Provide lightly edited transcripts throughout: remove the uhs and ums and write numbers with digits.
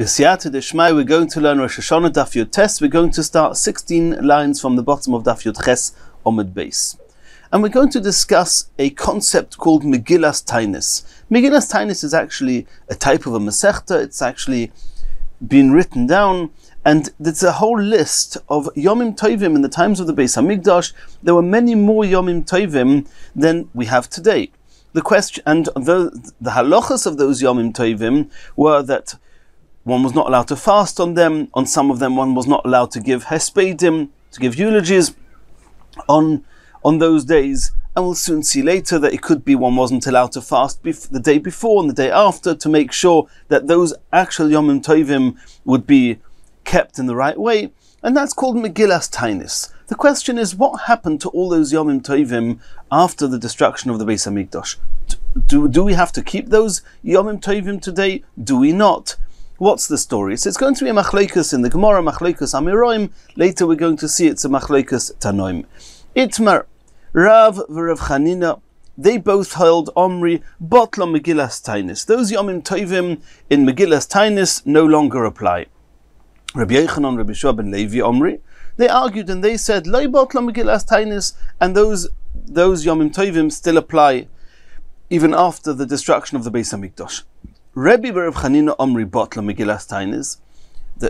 B'siyata d'shmai, we're going to learn Rosh Hashanah Daf Yud Tes. We're going to start 16 lines from the bottom of Daf Yud Ches Omid Beis. And we're going to discuss a concept called Megillas Tainis. Megillas Tainis is actually a type of a Masechta. It's actually been written down, and there's a whole list of Yomim Tovim in the times of the Beis Hamikdash. There were many more Yomim Tovim than we have today. The question, and the halachas of those Yomim Tovim were that one was not allowed to fast on them. On some of them, one was not allowed to give hespedim, to give eulogies on those days. And we'll soon see later that it could be one wasn't allowed to fast the day before and the day after to make sure that those actual Yomim Tovim would be kept in the right way. And that's called Megillas Tainis. The question is, what happened to all those Yomim Tovim after the destruction of the Beis Hamikdash? Do we have to keep those Yomim Tovim today? Do we not? What's the story? So it's going to be a machlokes in the Gemara, machlokes Amiroim. Later we're going to see it's a machlokes Tanoim. Itmar, Rav v'Rav Chanina, they both held Omri, Botla Megillas Tainis. Those Yomim Tovim in Megillas Tainis no longer apply. Rabbi Yochanan, Rabbi Shua ben Levi Omri, they argued and they said, Loi Botla Megillas Tainis, and those Yomim Tovim still apply even after the destruction of the Beis Hamikdash. Rabbi v'Rav Chanina Omri Botla Megillas Tainis.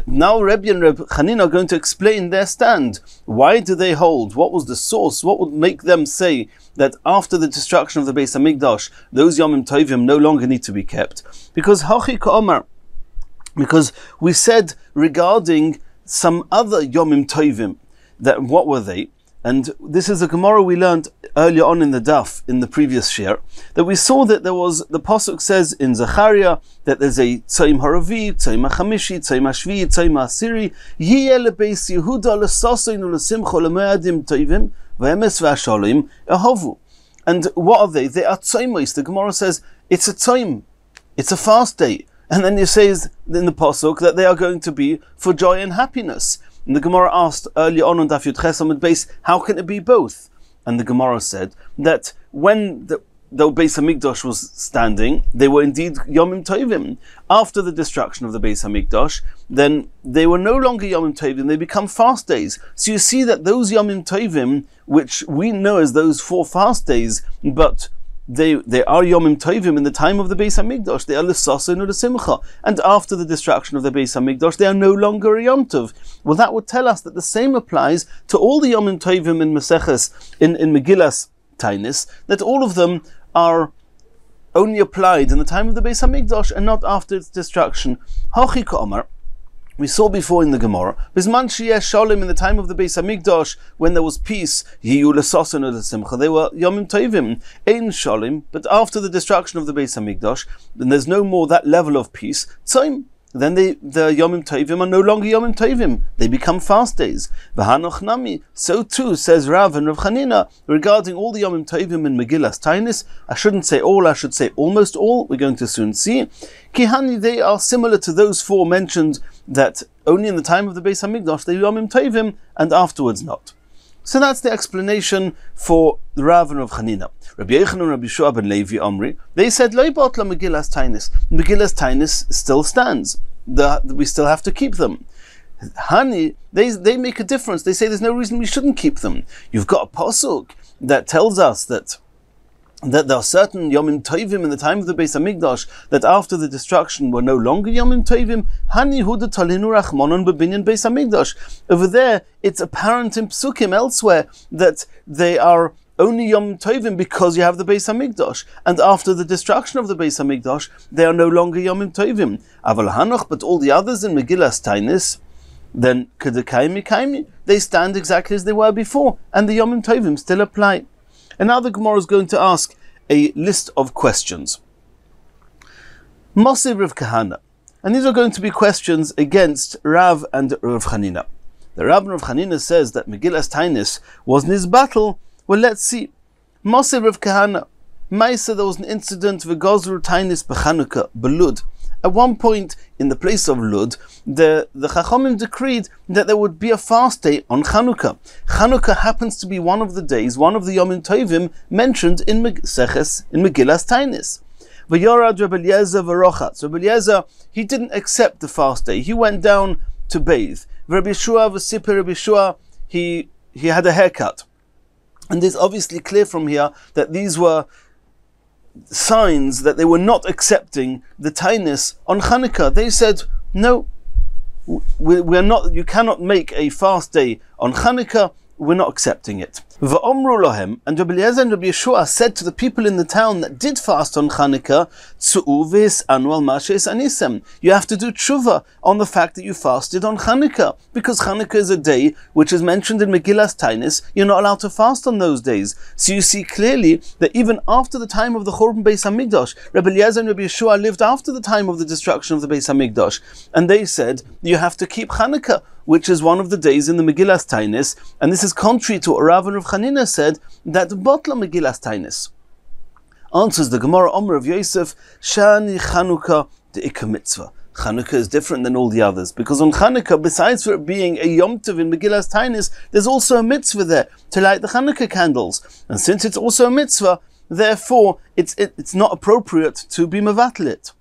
Now Rabbi and Rav Chanina are going to explain their stand. Why do they hold? What was the source? What would make them say that after the destruction of the Beis Hamikdash, those Yomim Tovim no longer need to be kept? Because Hachi Ka'omar, because we said regarding some other Yomim Tovim, that what were they? And this is a Gemara we learned earlier on in the Daf, in the previous Shiur, that we saw that there was, the Pasuk says in Zechariah, that there's a Tzayim Haravi, Tzayim HaChamishi, Tzayim HaShvi, Tzayim HaAsiri, Yiyeh lebeis Yehuda lesasein ulesimcha leme'adim tovim, v'emes v'ashalim ehovu. And what are they? They are Tzayimos. The Gemara says, it's a Tzayim, it's a fast day. And then it says in the Pasuk that they are going to be for joy and happiness. And the Gemara asked earlier on Daf Yud Ches Amud Beis, how can it be both? And the Gemara said that when the Beis Hamikdash was standing, they were indeed Yomim Tovim. After the destruction of the Beis Hamikdash, then they were no longer Yomim Tovim, they become fast days. So you see that those Yomim Tovim, which we know as those 4 fast days, but they are Yomim Tovim in the time of the Beis Hamikdash. They are l'sasein u'lesimcha. And after the destruction of the Beis Hamikdash, they are no longer a Yom Tov. Well, that would tell us that the same applies to all the Yomim Tovim in Maseches, in Megillas Tainis, that all of them are only applied in the time of the Beis Hamikdash and not after its destruction. Hachi Ka'omar, we saw before in the Gemara, Bisman sheyesh shalom, in the time of the Beis Hamikdash, when there was peace, Yiyu l'sasein u'lesimcha, they were Yomim Tovim. Ein shalom, but after the destruction of the Beis Hamikdash, then there's no more that level of peace. Tzayim, then the Yomim Tovim are no longer Yomim Tovim. They become fast days. V'hanoch nami, so too says Rav and Rav Chanina regarding all the Yomim Tovim in Megillas Tainis. I shouldn't say all, I should say almost all. We're going to soon see. Kihani, they are similar to those 4 mentioned, that only in the time of the Beis Hamikdash they Yomim Tovim and afterwards not. So that's the explanation for the Rav and Rav Chanina. Rabbi Yochanan and Rabbi Shua ben Levi Omri, they said, Loi Botla Megillas Tainis. Megillas Tainis still stands. We still have to keep them. Hani, they make a difference. They say there's no reason we shouldn't keep them. You've got a pasuk that tells us that there are certain Yomim Tovim in the time of the Beis Hamikdash that after the destruction were no longer Yomim Tovim. Hani huda talinu rachmonon bebinyan Beis Hamikdash. Over there, it's apparent in Psukim elsewhere that they are only Yom Tovim because you have the Beis Hamikdash, and after the destruction of the Beis Hamikdash, they are no longer Yomim Tovim. Aval Hanoch, but all the others in Megillas Tainis, then Kedekaimi Kaimi, they stand exactly as they were before, and the Yomim Tovim still apply. And now the Gemara is going to ask a list of questions. Moshe Rav Kahana, and these are going to be questions against Rav and Rav Chanina. The Rav and Rav Chanina says that Megillas Tainis was Nizbatel. Well, let's see. Moshe Rav Kahana, Maisa, there was an incident v'gozru Tainis b'Chanukah b'Lud. At one point, in the place of Lud, the Chachamim decreed that there would be a fast day on Chanukah. Chanukah happens to be one of the days, one of the Yomim Tovim mentioned in Megillas Tainis. V'yorad Rabbi Eliezer v'rochatz. Rabbi Eliezer, he didn't accept the fast day. He went down to bathe. Rabbi Yeshua v'siper Rabbi Yeshua, he had a haircut. And it's obviously clear from here that these were signs that they were not accepting the tainus on Chanukah. They said, no, we're not. You cannot make a fast day on Chanukah. We're not accepting it. V'omru lohem, and Rabbi Eliezer and Rabbi Yeshua said to the people in the town that did fast on Chanukah, Tzu'u v'his'anu al ma she'his'anisem. You have to do tshuva on the fact that you fasted on Chanukah, because Chanukah is a day which is mentioned in Megillas Tainis. You're not allowed to fast on those days. So you see clearly that even after the time of the Churban Beis Hamikdash, Rabbi Eliezer and Rabbi Yeshua lived after the time of the destruction of the Beis Hamikdash, and they said you have to keep Chanukah, which is one of the days in the Megillas Tainis, and this is contrary to what Rav and Rav Chanina said, that Botla Megillas Tainis. Answers the Gemara, Omer of Yosef, Shani Chanukah de Ikka Mitzvah. Chanukah is different than all the others, because on Chanukah, besides for it being a Yom Tov in Megillas Tainis, there's also a mitzvah there to light the Chanukah candles. And since it's also a mitzvah, therefore it's not appropriate to be mevatel it.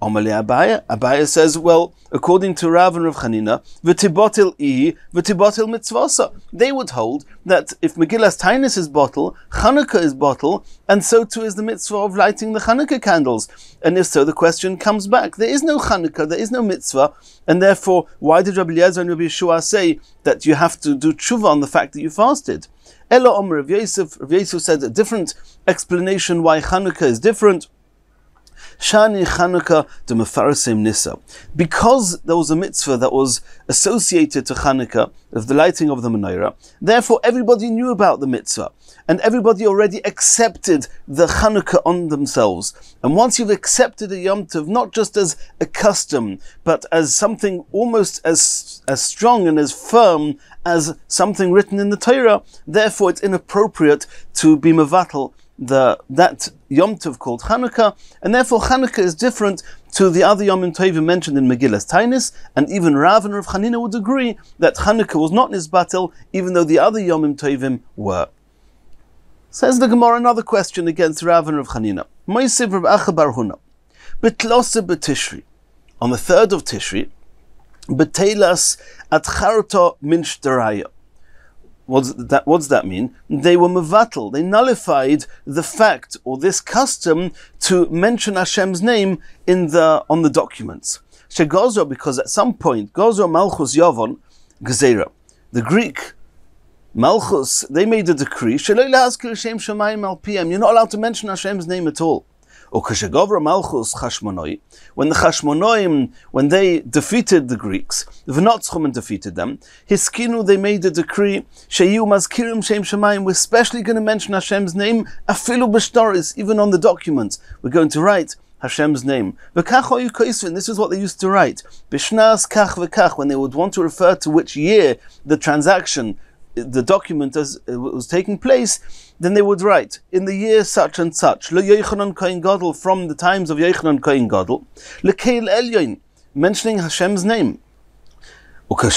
Abaya says, well, according to Rav and Rav Chanina, v'tibotil ihi, v'tibotil mitzvasa. They would hold that if Megillas Tainis is bottle, Chanukah is bottle, and so too is the mitzvah of lighting the Chanukah candles. And if so, the question comes back. There is no Chanukah, there is no mitzvah, and therefore, why did Rabbi Eliezer and Rabbi Yeshua say that you have to do tshuva on the fact that you fasted? Ela Omer Rav Yosef. Rav Yosef said a different explanation why Chanukah is different. Shani Chanukah de Mefarasim Nisa. Because there was a mitzvah that was associated to Chanukah, of the lighting of the menorah, therefore everybody knew about the mitzvah, and everybody already accepted the Chanukah on themselves. And once you've accepted a Yom Tov, not just as a custom, but as something almost as strong and as firm as something written in the Torah, therefore it's inappropriate to be mevatel that Yom Tov called Chanukah, and therefore Chanukah is different to the other Yom Tovim mentioned in Megillas Tainis, and even Rav and Rav Chanina would agree that Chanukah was not nisbatel, even though the other Yom Tovim were. Says the Gemara, another question against Rav and Rav Chanina. Moisiv Rav Acha Bar Huna, Betlose Betishri, on the 3rd of Tishri, Betelas Atcharto Min Shtaraya. What does that mean? They were mevatel. They nullified the fact or this custom to mention Hashem's name on the documents. Shegozo, because at some point, Gozo Malchus Yavon Gezerah, the Greek Malchus, they made a decree. You're not allowed to mention Hashem's name at all. Or Malchus Chashmonoi, when the Chashmonoim, when they defeated the Greeks, V'notzchum defeated them, Hiskinu, they made a decree, Sheyu Mazkirim Shem Shemayim, we're especially going to mention Hashem's name, Afilu B'shtaris, even on the documents, we're going to write Hashem's name. This is what they used to write. Bishnas kach v'kach, when they would want to refer to which year the transaction, the document as it was taking place, then they would write, in the year such and such, Le Yochanan Kohen Gadol, from the times of Yochanan Kohen Gadol, Lekeil Elyon, mentioning Hashem's name. When the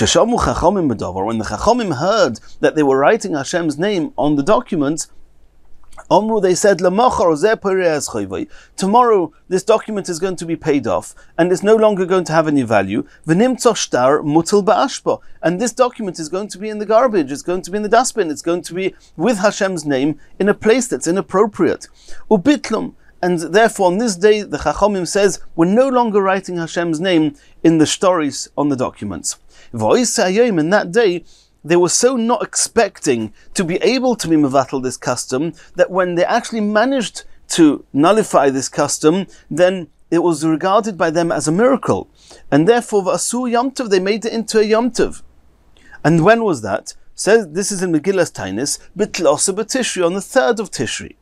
Chachamim heard that they were writing Hashem's name on the documents, Omru, they said, tomorrow this document is going to be paid off, and it's no longer going to have any value. And this document is going to be in the garbage, it's going to be in the dustbin, it's going to be with Hashem's name in a place that's inappropriate. And therefore on this day the Chachamim says, we're no longer writing Hashem's name in the stories on the documents. In that day, they were so not expecting to be able to be mevatel this custom, that when they actually managed to nullify this custom, then it was regarded by them as a miracle. And therefore, V'asu Yom Tov, they made it into a Yom Tov. And when was that? Says this is in Megillas Tainis, B'tlasa B'Tishri, on the 3rd of Tishri.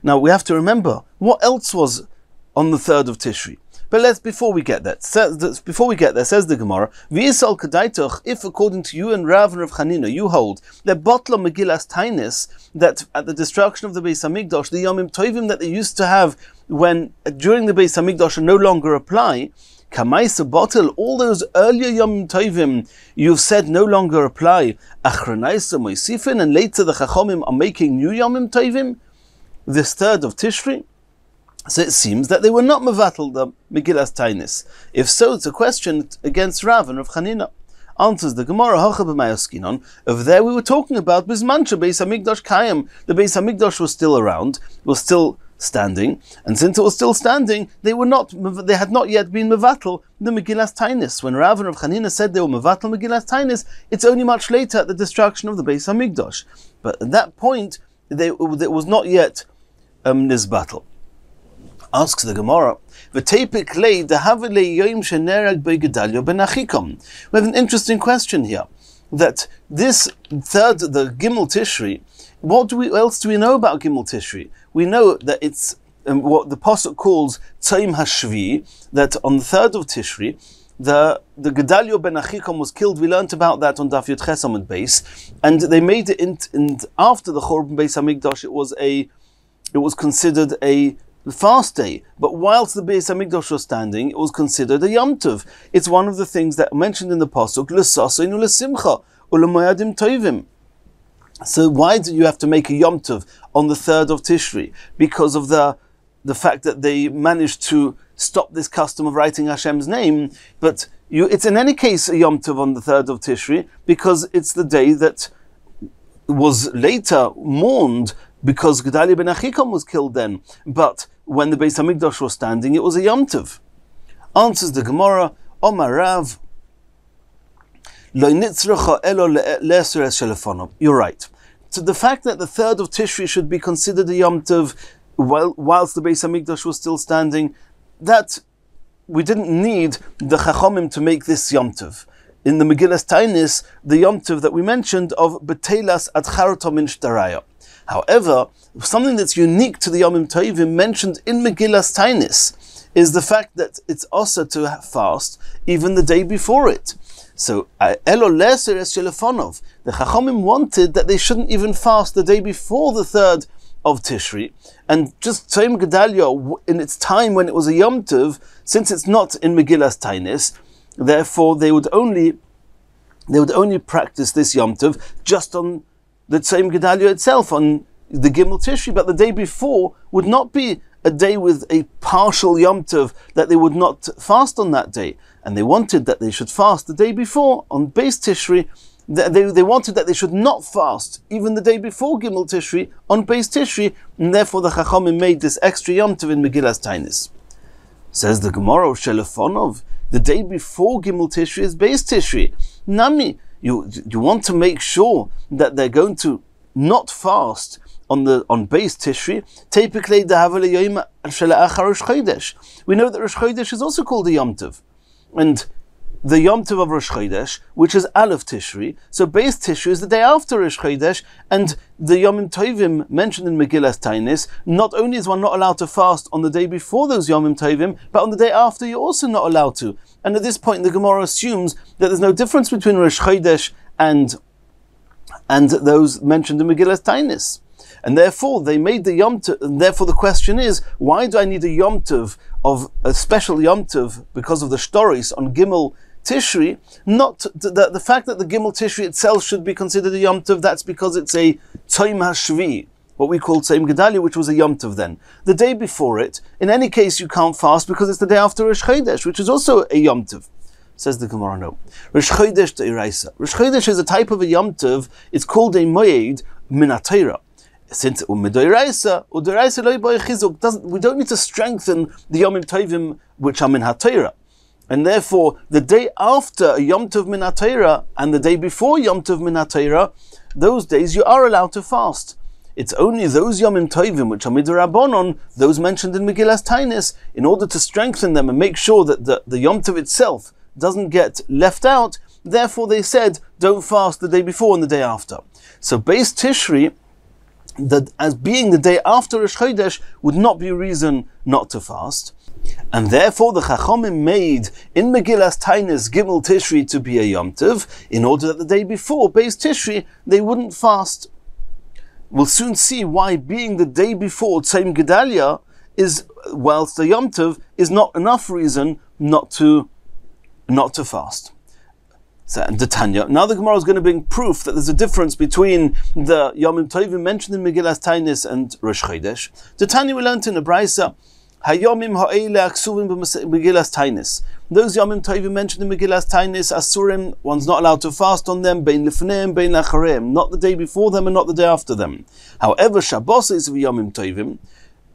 Now we have to remember, what else was on the 3rd of Tishri? But before we get there, says the Gemara, V'yisal Kedaitoch, if according to you and Rav and Rav Chanina, you hold that Botla Megillas Tainis, that at the destruction of the Beis Hamikdash, the Yomim Tovim that they used to have during the Beis Hamikdash no longer apply, Kamaisa Botel, all those earlier Yomim Tovim you've said no longer apply, Achranaisa Moisifin, and later the Chachamim are making new Yomim Tovim, this 3rd of Tishri. So it seems that they were not mevatel the Megillas Tainis. If so, it's a question against Rav and Rav Chanina. Answers the Gemara, over there we were talking about Bismancha Beis Hamikdash Kayim. The Beis Hamikdash was still around, was still standing, and since it was still standing, they had not yet been mevatel the Megillas Tainis. When Rav and Rav Chanina said they were mevatel Megillas Tainis, it's only much later at the destruction of the Beis Hamikdash. But at that point, it was not yet nizbatel. Asks the Gemara, we have an interesting question here. That this third, the Gimel Tishri, what else do we know about Gimel Tishri? We know that it's what the Pasuk calls Tzayim Hashvi, that on the third of Tishri, the Gedalia ben Achikam was killed. We learnt about that on Daf Yomi Shiur base, and they made it in after the Chorban Beis Hamikdash. It was considered a fast day, but whilst the Beis Hamikdash was standing, it was considered a Yom Tov. It's one of the things that mentioned in the pasuk l'saseinu l'simcha u'lemoyadim tovim. So why do you have to make a Yom Tov on the third of Tishri? Because of the fact that they managed to stop this custom of writing Hashem's name, but it's in any case a Yom Tov on the third of Tishri because it's the day that was later mourned because Gedalia ben Achikam was killed then. But when the Beis Hamikdash was standing, it was a Yom Tov. Answers the Gemara, Omar Rav, Lo nitzracha elo le'eser es shelefono. You're right. So the fact that the third of Tishri should be considered a Yom Tov whilst the Beis Hamikdash was still standing, that we didn't need the Chachomim to make this Yom Tov. In the Megillas Tainis, the Yom Tov that we mentioned of Betelas Adcharoto min Shtaraya. However, something that's unique to the Yomim Tovim mentioned in Megillas Tainis is the fact that it's also to fast even the day before it. So, Elo Leser es Shelefonov, the Chachomim wanted that they shouldn't even fast the day before the third of Tishri, and just Tzayim Gedalia in its time when it was a Yom Tov, since it's not in Megillas Tainis, therefore they would only practice this Yom Tov just on the Tzayim Gedalia itself, on the Gimel Tishri, but the day before would not be a day with a partial Yom Tov that they would not fast on that day. And they wanted that they should fast the day before on Beis Tishri. They wanted that they should not fast even the day before Gimel Tishri on Beis Tishri, and therefore the Chachamim made this extra Yom Tov in Megillas Tainis. Says the Gemara of Shelefonov, the day before Gimel Tishri is Beis Tishri. Nami, you want to make sure that they're going to not fast on Beis Tishri. We know that Rosh Chodesh is also called a Yom Tov, and the Yom Tov of Rosh Chodesh, which is Aleph Tishri, so Beis Tishri is the day after Rosh Chodesh, and the Yomim Tovim mentioned in Megillas Tainis, not only is one not allowed to fast on the day before those Yomim Tovim, but on the day after you're also not allowed to. And at this point the Gemara assumes that there's no difference between Rosh Chodesh and those mentioned in Megillas Tainis. And therefore they made the Yom Tov, and therefore the question is, why do I need a Yom Tov, of a special Yom Tov, because of the stories on Gimel Tishri? Not the fact that the Gimel Tishri itself should be considered a Yom Tov, that's because it's a Tzayim Hashvi, what we call Tzayim Gedalia, which was a Yom Tov then. The day before it, in any case you can't fast because it's the day after Rosh Chodesh, which is also a Yom Tov. Says the Gemara, no. Rosh Chodesh De'iraisa. Rosh Chodesh is a type of a Yom Tov, it's called a Moed Min HaTorah. Since we don't need to strengthen the Yomim Tovim which are Min HaTorah. And therefore, the day after a Yom Tov Min HaTorah and the day before Yom Tov Min HaTorah, those days you are allowed to fast. It's only those Yomim Tovim which are Midrabanon, those mentioned in Megillas Tainis, in order to strengthen them and make sure that the Yom Tov itself doesn't get left out. Therefore they said, don't fast the day before and the day after. So Beis Tishri, that as being the day after Rosh Chodesh, would not be a reason not to fast. And therefore the Chachomim made in Megillas Tainis Gimel Tishri to be a Yom Tov, in order that the day before Beis Tishri they wouldn't fast. We'll soon see why being the day before Tzayim Gedalia is, whilst the Yom Tov, is not enough reason not to fast. So, and the Tanya. Now the Gemara is going to bring proof that there's a difference between the Yomim Tovim mentioned in Megillas Tainis and Rosh Chodesh. The Tanya we learned in the Brisa, Hayomim ha'ele aksuvim b'Megillas Tainis. Those Yomim Tovim mentioned in Megillas Tainis, Asurim, one's not allowed to fast on them, Bein Lifneim, Bein Lachareim, not the day before them and not the day after them. However, Shabbos is Yomim Tovim,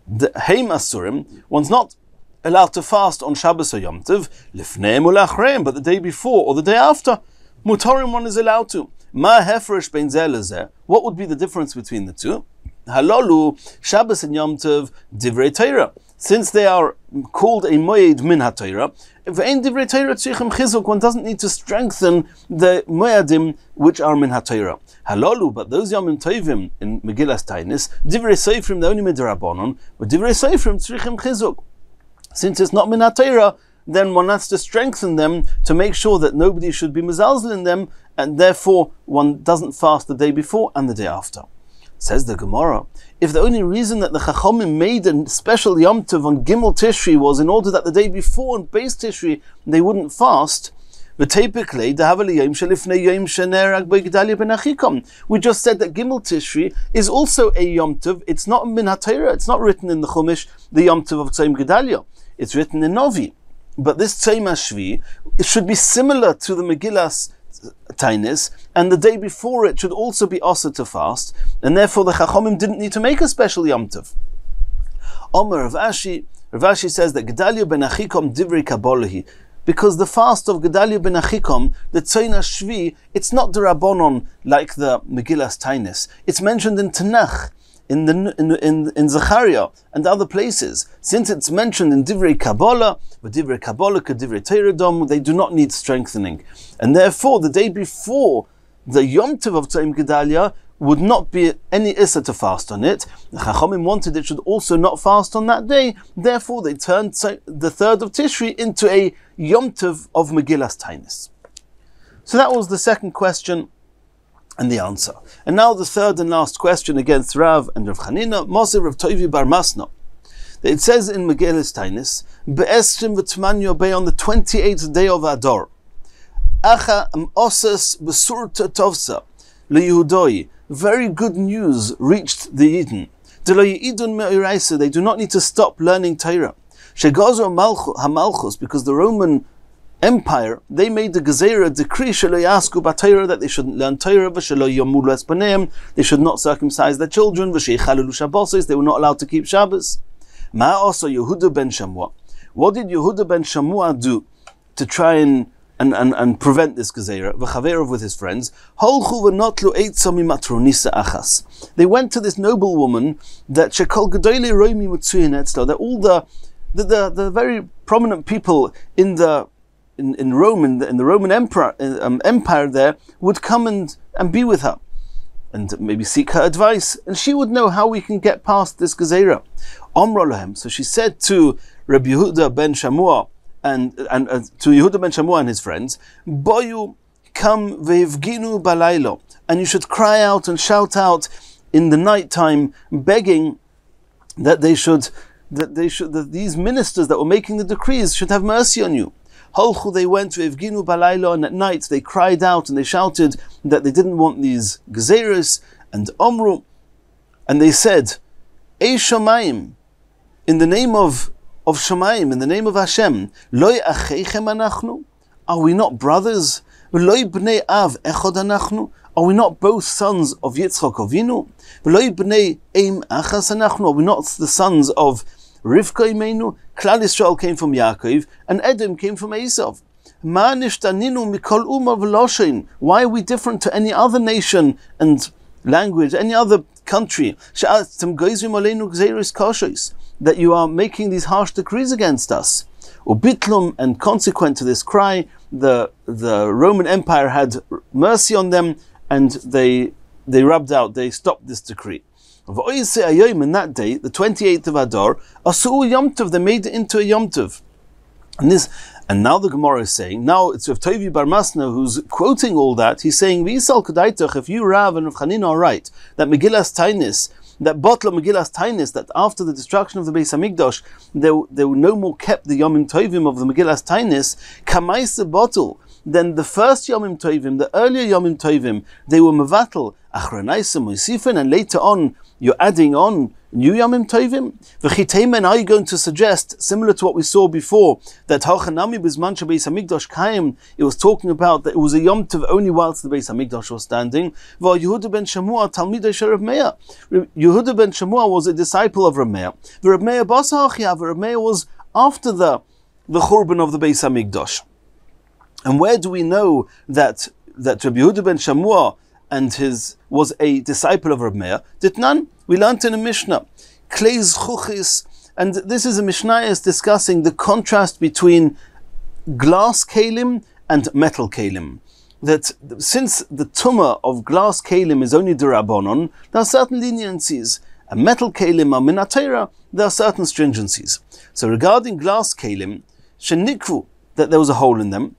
the Heim Asurim, one's not allowed to fast on Shabbos or Yom Tov, Lifneim or Lachareim, but the day before or the day after, Mutarim one is allowed to. Ma Hefresh Bein Zeh Lezeh, what would be the difference between the two? Halolu, Shabbos and Yom Tov, Divrei Torah. Since they are called a moed min ha-Torah, one doesn't need to strengthen the moedim which are min ha-Torah. Halolu, but those Yomim Tovim in Megillas Tainis, divrei seifrim, they're only midrabanon, but divrei seifrim tzrichim chizuk. Since it's not min ha-Torah, then one has to strengthen them to make sure that nobody should be mezalzel in them, and therefore one doesn't fast the day before and the day after. Says the Gemara, if the only reason that the Chachamim made a special Yom Tov on Gimel Tishri was in order that the day before on Beis Tishri they wouldn't fast, we just said that Gimel Tishri is also a Yom Tov. It's not Min HaTorah, it's not written in the Chumash, the Yom Tov of Tzayim Gedalia. It's written in Novi. But this Tzayim HaShvi, it should be similar to the Megillas Tainis, and the day before it should also be also to fast, and therefore the Chachamim didn't need to make a special Yom Tov. Omer Rav Ashi says that Gedalia ben Achikom Divrei Kabolahi, because the fast of Gedalia ben Achikom, the Tzayim HaShvi, it's not the Rabbanon like the Megillas Tainis. It's mentioned in Tanakh, in Zechariah and other places. Since it's mentioned in Divrei Kabbalah, but Divrei Kabbalah ka Divrei Torah dom, they do not need strengthening. And therefore, the day before the Yom Tov of Tzayim Gedalia would not be any Issa to fast on it. The Chachamim wanted it should also not fast on that day. Therefore, they turned the 3rd of Tishri into a Yom Tov of Megillas Tainis. So that was the second question and the answer. And now the third and last question against Rav and Rav Chanina, Moshe Rav Toivi Bar Masna. It says in Megillas Tainis, Be'esrim v'tmanyo be on the 28th day of Adar, Acha am oses besurta tovsa leYehudoi. Very good news reached the Yidden. They do not need to stop learning Torah. Shegazu hamalchus, because the Roman Empire, they made the Gezerah decree that they shouldn't learn Torah, they should not circumcise their children, they were not allowed to keep Shabbos. What did Yehuda ben Shammua do to try and prevent this Gezerah? With his friends, they went to this noble woman that all the very prominent people in Rome, in the Roman Empire there, would come and be with her and maybe seek her advice, and she would know how we can get past this Gezerah. So she said to Rabbi Yehuda ben Shammua and to Yehuda ben Shammua and his friends, Boyu come ve'ivginu balaylo, and you should cry out and shout out in the night time, begging that these ministers that were making the decrees should have mercy on you. Holchu, they went to Evginu Balaylo, and at night they cried out and they shouted that they didn't want these Gezeros, and Omru, and they said, Ei Shomayim, in the name of Shomayim, in the name of Hashem, Loi Acheichem Anachnu, are we not brothers? Loi Bnei Av Echod Anachnu, are we not both sons of Yitzchok Avinu? Loi Bnei Eim Achas Anachnu, are we not the sons of Rivka Imenu? Klal Yisrael came from Yaakov, and Edom came from Esav. Ma nishtaninu mikol umar v'loshin. Why are we different to any other nation and language, any other country? That you are making these harsh decrees against us. Ubitlum, and consequent to this cry, the Roman Empire had mercy on them, and they stopped this decree. In that day, the 28th of Adar, Asu Yom Tov, they made it into a Yom Tov. And now the Gemara is saying, now it's Rav Toivi Bar Masna who's quoting all that. He's saying, if you, Rav and Rav Chanina, are right, that Megillas Tainis, that Botla Megillas Tainis, that after the destruction of the Beis Hamikdash, they were no more kept the Yomim Tovim of the Megillas Tainis, Kamaisa Bottle, then the first Yomim Tovim, the earlier Yomim Tovim, they were Mevatel, Achranaisa Moisifen, and later on, you're adding on new Yomim Tovim? And are you going to suggest, similar to what we saw before, that Hachanami Bizman Beis Hamikdash Kaim, it was talking about that it was a Yom Tov only whilst the Beis Hamikdash was standing? Yehuda ben Shamua Talmidei shel Rav Meir. Yehuda ben Shamua was a disciple of Rav Meir. The Rav Meir Basa Achiav. Rav Meir was after the Churban of the Beis Hamikdash. And where do we know that Rabbi Yehuda ben Shamua and was a disciple of Rav Meir? Ditnan, we learned in a Mishnah, Kleis Chuchis, and this is a Mishnah is discussing the contrast between glass kalim and metal kalim. That since the tumah of glass kalim is only d'Rabbanon, there are certain leniencies, and metal kalim are min HaTorah, there are certain stringencies. So regarding glass kalim, shenikvu, that there was a hole in them,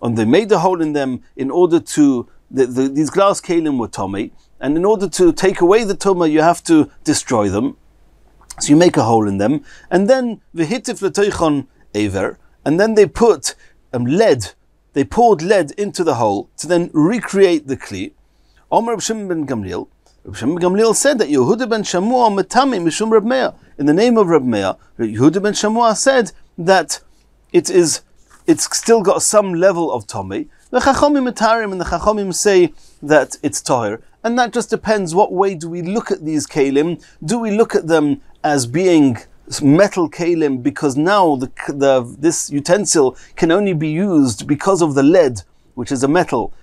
and they made a hole in them in order to, these glass kalim were tomei, and in order to take away the tumah, you have to destroy them. So you make a hole in them, and then v'hitif l'toichon aver, and then they put lead. They poured lead into the hole to then recreate the kli. Omer Reb Shimon ben Gamliel. Reb Shimon ben Gamliel said that Yehuda ben Shamua metame mishum Reb Meir. In the name of Reb Meir, Yehuda ben Shamua said that it's still got some level of tomei. The Chachamim metarim, and the Chachamim say that it's tahir. And that just depends what way do we look at these kalim. Do we look at them as being metal kalim because now this utensil can only be used because of the lead, which is a metal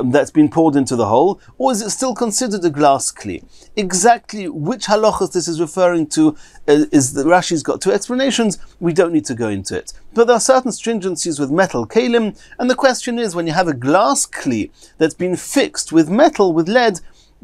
that's been poured into the hole, or is it still considered a glass kli? Exactly which halachas this is referring to is the Rashi's got two explanations. We don't need to go into it. But there are certain stringencies with metal kalim, and the question is, when you have a glass kli that's been fixed with metal, with lead,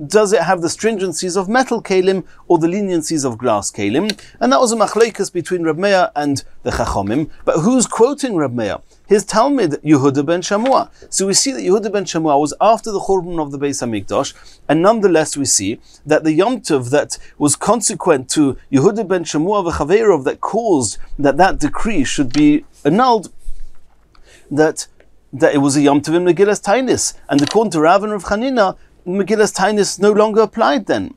does it have the stringencies of metal kalim or the leniencies of glass kalim? And that was a machlekes between Reb Meir and the Chachamim. But who's quoting Reb Meir? His Talmud, Yehuda ben Shamua. So we see that Yehuda ben Shamua was after the Churban of the Beis Hamikdash, and nonetheless we see that the Yom Tov that was consequent to Yehuda ben Shamua v'chaveirov that caused that decree should be annulled, that it was a Yom Tov in Megillas Tainis, and according to Rav and Rav Chanina, Megillas Tainis no longer applied then.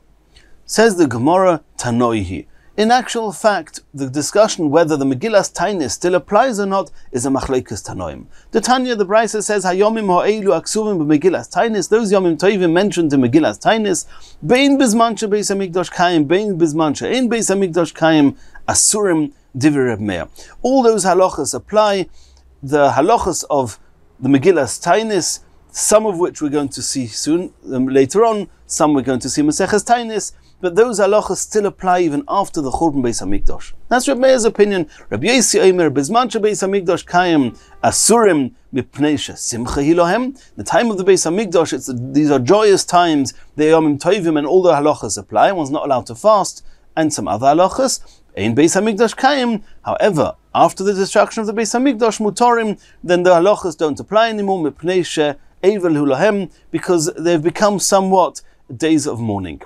Says the Gemara, Tanoihi. In actual fact, the discussion whether the Megillas Tainis still applies or not is a machlekes Tanoim. The Tanya, the Brisa says, Hayomim ha'eilu aksuvim b'Megillas Tainis, those Yomim Tovim mentioned in Megillas Tainis, Bein bizman she'Beis Hamikdash Kaim, Bein bizman she'ein Beis Hamikdash Kaim, Asurim divrei Reb Meir. All those halachas apply. The halachas of the Megillas Tainis, some of which we're going to see soon, later on, some we're going to see Masechet Tainis, but those halachas still apply even after the Churban Beis Hamikdash. That's Reb Meir's opinion. Rabbi Yosi Omer, Bizman she'Beis Hamikdash Kayim, Asurim mipnei she'simcha hi lohem. The time of the Beis Hamikdash, these are joyous times, they are Yomim Tovim, and all the halachas apply. One's not allowed to fast, and some other halachas. Ein Beis Hamikdash Kayim. However, after the destruction of the Beis Hamikdash, Mutarim, then the halachas don't apply anymore, mipnei she'evel hu lohem, because they've become somewhat days of mourning.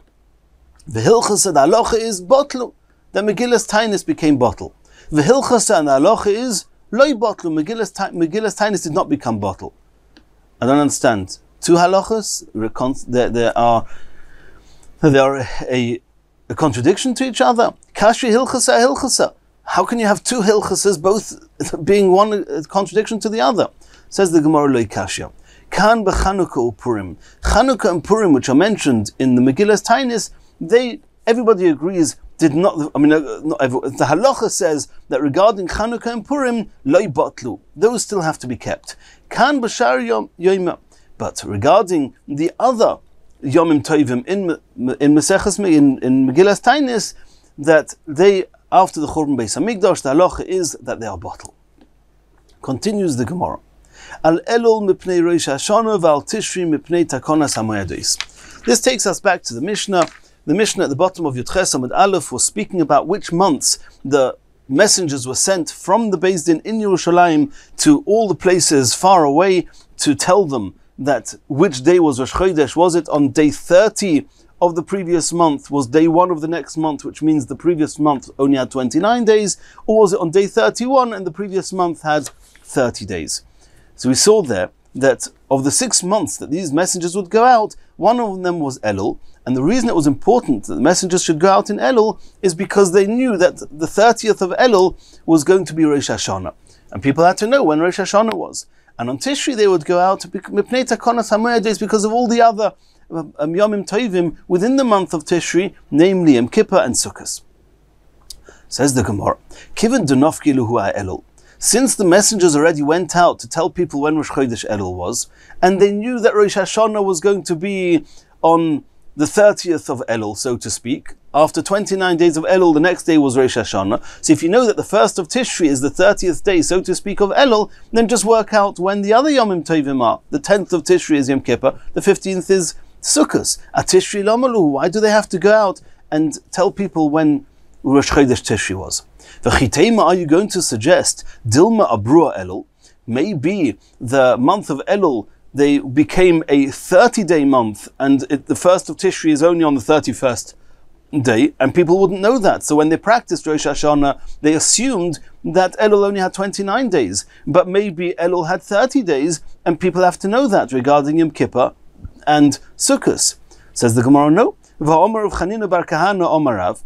The hilchas and the halacha is botlu. The Megillas Tainis became bottle. The hilchas and the halacha is loy botlu. Megillas Tainis did not become bottle. I don't understand. Two halachas, there are a contradiction to each other. Kashi hilchasa hilchasa. How can you have two hilchasas both being one contradiction to the other? Says the Gemara loy kashya. Kan b'Chanukah uPurim. Chanukah and Purim, which are mentioned in the Megillas Tainis, everybody agrees, not everyone, the halacha says that regarding Chanukah and Purim, loy batlu, those still have to be kept. Kan b'shar yoyma. But regarding the other Yomim Tovim in Megillas Tainis, that they, after the Churban Beis Hamikdash, the halacha is that they are bottle. Continues the Gemara. Al Elul mipnei Rosh Hashanah v'al Tishri mipnei takonas hamoedos. This takes us back to the Mishnah. The Mishnah at the bottom of Yud Ches Amud Aleph was speaking about which months the messengers were sent from the Beis Din in Yerushalayim to all the places far away to tell them that which day was Rosh Chodesh. Was it on day 30 of the previous month? Was day 1 of the next month, which means the previous month only had 29 days? Or was it on day 31 and the previous month had 30 days? So we saw there that of the 6 months that these messengers would go out, one of them was Elul, And the reason it was important that the messengers should go out in Elul is because they knew that the 30th of Elul was going to be Rosh Hashanah. And people had to know when Rosh Hashanah was. And on Tishri they would go out because of all the other Yomim Tovim within the month of Tishri, namely Yom Kippur and Sukkot. Says the Gemara, Kiven Dunofkilu Hua Elul. Since the messengers already went out to tell people when Rosh Chodesh Elul was, and they knew that Rosh Hashanah was going to be on the 30th of Elul, so to speak, after 29 days of Elul, the next day was Rosh Hashanah. So if you know that the 1st of Tishri is the 30th day, so to speak, of Elul, then just work out when the other Yomim Tovim are. The 10th of Tishri is Yom Kippur, the 15th is Sukkot. At Tishri Lamalu, why do they have to go out and tell people when Rosh Chodesh Tishri was? V'chitema, are you going to suggest Dilma Abrua Elul? Maybe the month of Elul, they became a 30-day month, and the 1st of Tishri is only on the 31st day, and people wouldn't know that. So when they practiced Rosh Hashanah, they assumed that Elul only had 29 days, but maybe Elul had 30 days, and people have to know that regarding Yom Kippur and Sukkot. Says the Gemara, no. V'omer of Chanina bar Kahana Omarav,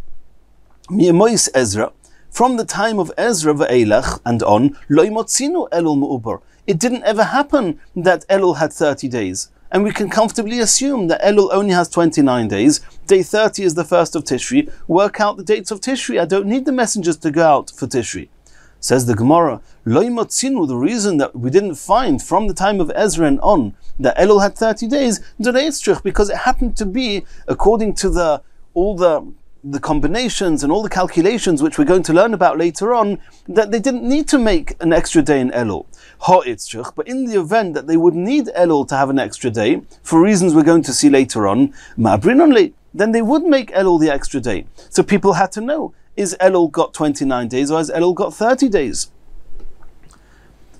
mi'emois Ezra, from the time of Ezra ve'elach and on, lo imotzinu Elul mu'ubar. It didn't ever happen that Elul had 30 days. And we can comfortably assume that Elul only has 29 days. Day 30 is the 1st of Tishri. Work out the dates of Tishri. I don't need the messengers to go out for Tishri. Says the Gemara, lo imotzinu, the reason that we didn't find from the time of Ezra and on that Elul had 30 days, because it happened to be, according to all the combinations and all the calculations which we're going to learn about later on, that they didn't need to make an extra day in Elul. But in the event that they would need Elul to have an extra day, for reasons we're going to see later on, then they would make Elul the extra day. So people had to know, is Elul got 29 days or has Elul got 30 days?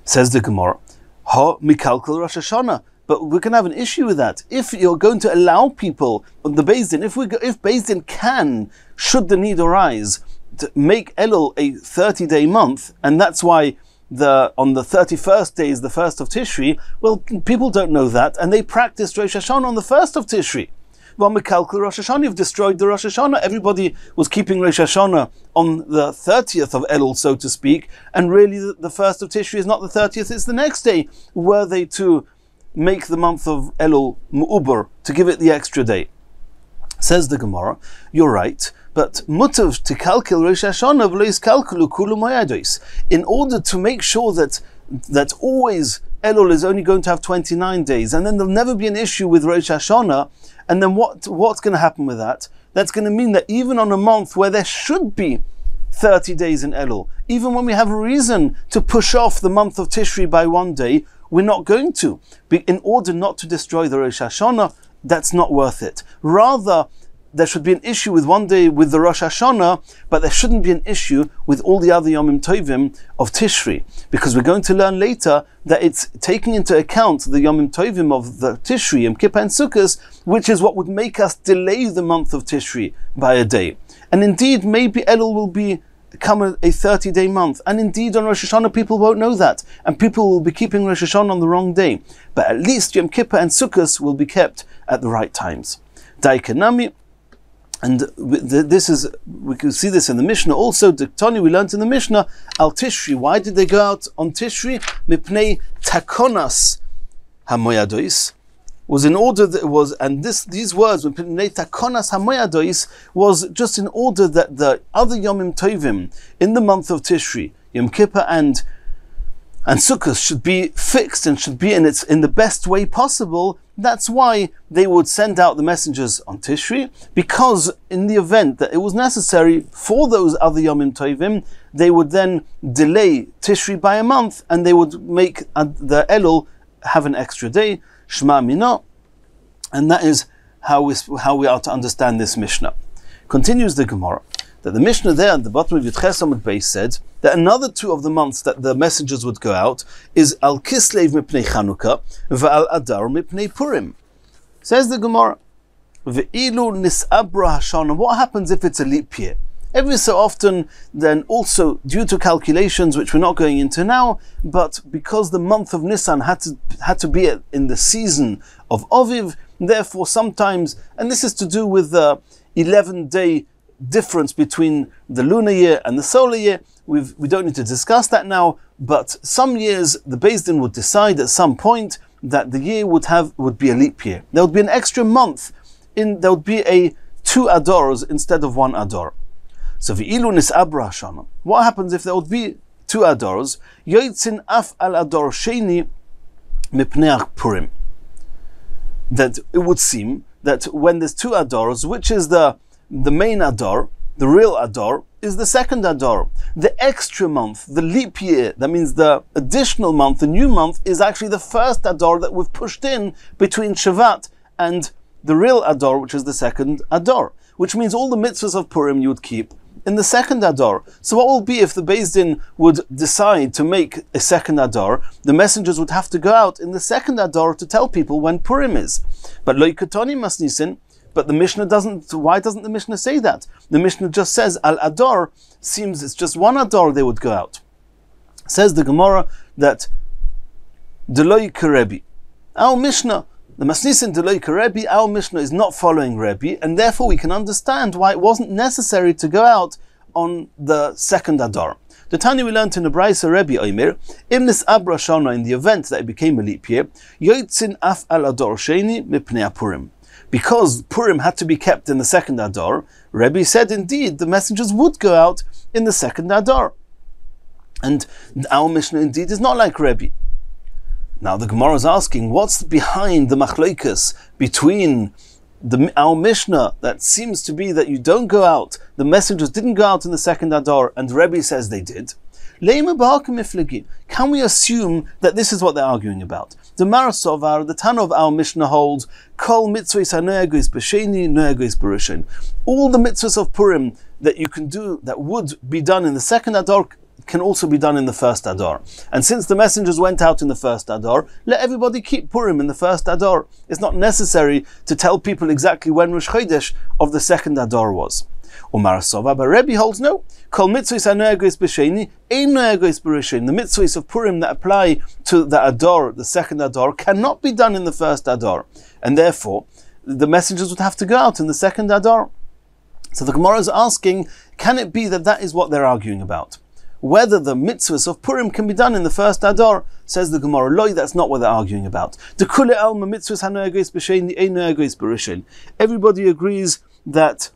Says the Gemara, mikalkel Rosh Hashanah. But we're going to have an issue with that. If you're going to allow people, the Beis Din, if Beis Din can, should the need arise, to make Elul a 30-day month, and that's why on the 31st day is the 1st of Tishri, well, people don't know that, and they practiced Rosh Hashanah on the 1st of Tishri. Well, Mekalkel Rosh Hashanah, you've destroyed the Rosh Hashanah. Everybody was keeping Rosh Hashanah on the 30th of Elul, so to speak, and really the 1st of Tishri is not the 30th, it's the next day. Were they to make the month of Elul mu'ubar, to give it the extra day? Says the Gemara, you're right, but mutav to kalkil Rosh Hashanah v'lo yiskalkelu kulu moyados. In order to make sure that always Elul is only going to have 29 days, and then there'll never be an issue with Rosh Hashanah, and then what's going to happen with that? That's going to mean that even on a month where there should be 30 days in Elul, even when we have a reason to push off the month of Tishri by one day, we're not going to. In order not to destroy the Rosh Hashanah, that's not worth it. Rather, there should be an issue with one day with the Rosh Hashanah, but there shouldn't be an issue with all the other Yomim Tovim of Tishri, because we're going to learn later that it's taking into account the Yomim Tovim of the Tishri, Yom Kippur and Sukkot, which is what would make us delay the month of Tishri by a day. And indeed, maybe Elul will become a 30-day month, and indeed on Rosh Hashanah people won't know that, and people will be keeping Rosh Hashanah on the wrong day. But at least Yom Kippur and Sukkot will be kept at the right times. Daikanami. And this is, we can see this in the Mishnah also. Diktoni, we learned in the Mishnah, Al Tishri. Why did they go out on Tishri? Mipnei takonas hamoyadois. Was in order that it was, and these words, Mipnei takonas hamoyadois, was just in order that the other Yomim Tovim in the month of Tishri, Yom Kippur and Sukkot, should be fixed and should be in the best way possible. That's why they would send out the messengers on Tishri, because in the event that it was necessary for those other Yomim Tovim, they would then delay Tishri by a month, and they would make the Elul have an extra day, Shema Minah, and that is how we are to understand this Mishnah. Continues the Gemara, that the Mishnah there at the bottom of Yud-Ches Amud Beis said that another two of the months that the messengers would go out is Al Kislev Mipnei Chanukah V'Al Adar Mipnei Purim. Says the Gemara, Ve'ilu Nis'abra Hashanah. What happens if it's a leap year? Every so often, then also due to calculations which we're not going into now, but because the month of Nisan had to be in the season of Aviv, Therefore, sometimes, and this is to do with the 11-day difference between the lunar year and the solar year. We don't need to discuss that now, but some years the Beis Din would decide at some point that the year would be a leap year. There would be an extra month, there would be 2 Adars instead of 1 Adar. So v'ilu nis'abra Hashanah. What happens if there would be 2 Adars? Yotzin af al Adar sheni mipnei Purim. That it would seem that when there's 2 Adars, which is the main Adar, the real Adar, is the second Adar. The extra month, the leap year, that means the additional month, the new month, is actually the first Adar that we've pushed in between Shavat and the real Adar, which is the second Adar. Which means all the mitzvahs of Purim you would keep in the second Adar. So what will be if the Beis Din would decide to make a second Adar? The messengers would have to go out in the second Adar to tell people when Purim is. But lo yikatoni masnisin. But the Mishnah doesn't. Why doesn't the Mishnah say that? The Mishnah just says Al Adar. Seems it's just 1 Adar they would go out. Says the Gemara that Deloi Karebi. Our Mishnah, the Masnisin Deloi Karebi, our Mishnah is not following Rebbe, and therefore we can understand why it wasn't necessary to go out on the second Adar. The Tanya we learned in the Brayso Rebbe Omer, Imnis Abra Shana, in the event that it became a leap year, Yotzin Af Al Adar Sheni Mipnei Purim. Because Purim had to be kept in the second Adar, Rebbe said indeed the messengers would go out in the second Adar. And our Mishnah indeed is not like Rebbe. Now the Gemara is asking, what's behind the machlokes between our Mishnah that seems to be that you don't go out, the messengers didn't go out in the second Adar, and Rebbe says they did? Can we assume that this is what they're arguing about? The Marasovar, the Tana of our Mishnah holds, Kol mitzvahs ha'noegos b'sheni noegos b'rishon. All the mitzvahs of Purim that you can do, that would be done in the second Adar, can also be done in the first Adar. And since the messengers went out in the first Adar, let everybody keep Purim in the first Adar. It's not necessary to tell people exactly when Rosh Chodesh of the second Adar was. Umar Sova, but Rebbe holds no. Kol mitzvahs ha'noegos b'sheni ein noegos b'rishon. The mitzvahs of Purim that apply to the Adar, the second Adar, cannot be done in the first Adar, and therefore the messengers would have to go out in the second Adar. So the Gemara is asking, can it be that that is what they're arguing about? Whether the mitzvahs of Purim can be done in the first Adar? Says the Gemara, Loi, that's not what they're arguing about. The Kule Alma mitzvahs ha'noegos b'sheni ein noegos b'rishon. Everybody agrees that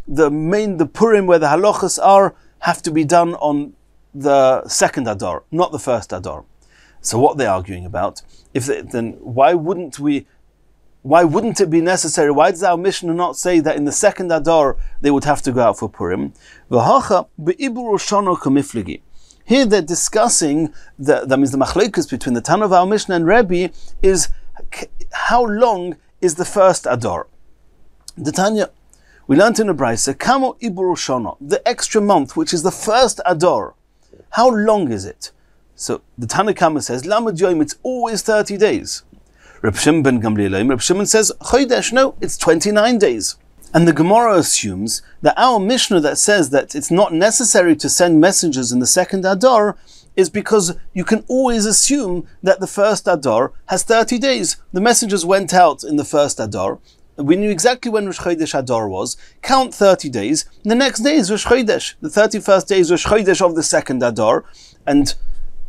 the Purim where the halachas are have to be done on the second Adar, not the first Adar. So what they're arguing about? Then why wouldn't it be necessary? Why does our Mishnah not say that in the second Adar they would have to go out for Purim? Here they're discussing that means the machlokes between the Tana of our Mishnah and Rebbe is how long is the first Adar. The Tanya, we learned in the Brayso, Kamo Ibur Shana, the extra month, which is the first Adar. How long is it? So the Tana Kama says, Lamed Yom, it's always 30 days. Reb Shimon ben Gamliel, Reb Shimon says, Chodesh, no, it's 29 days. And the Gemara assumes that our Mishnah that says that it's not necessary to send messengers in the second Adar is because you can always assume that the first Adar has 30 days. The messengers went out in the first Adar. We knew exactly when Rosh Chodesh Adar was. Count 30 days. The next day is Rosh Chodesh. The 31st day is Rosh Chodesh of the second Adar. And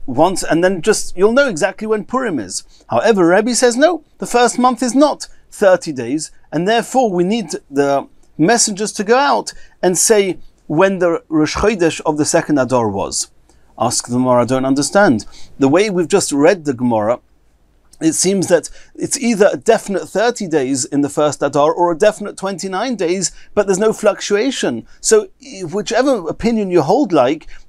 then you'll know exactly when Purim is. However, Rabbi says no, the first month is not 30 days, and therefore we need the messengers to go out and say when the Rosh Chodesh of the second Adar was. Ask the Gemara, I don't understand. The way we've just read the Gemara, it seems that it's either a definite 30 days in the first Adar or a definite 29 days, but there's no fluctuation. So whichever opinion you hold